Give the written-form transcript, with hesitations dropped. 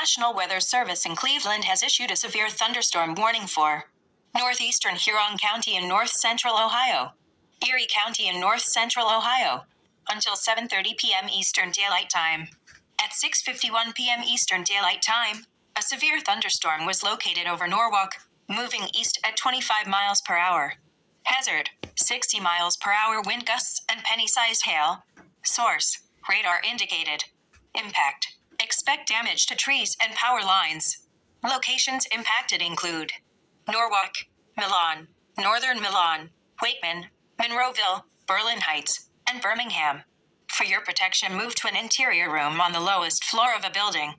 National Weather Service in Cleveland has issued a severe thunderstorm warning for northeastern Huron County in north-central Ohio, Erie County in north-central Ohio, until 7:30 p.m. Eastern Daylight Time. At 6:51 p.m. Eastern Daylight Time, a severe thunderstorm was located over Norwalk, moving east at 25 miles per hour. Hazard: 60 miles per hour wind gusts and penny-sized hail. Source: radar indicated. Impact: expect damage to trees and power lines. Locations impacted include Norwalk, Milan, Northern Milan, Wakeman, Monroeville, Berlin Heights, and Birmingham. For your protection, move to an interior room on the lowest floor of a building.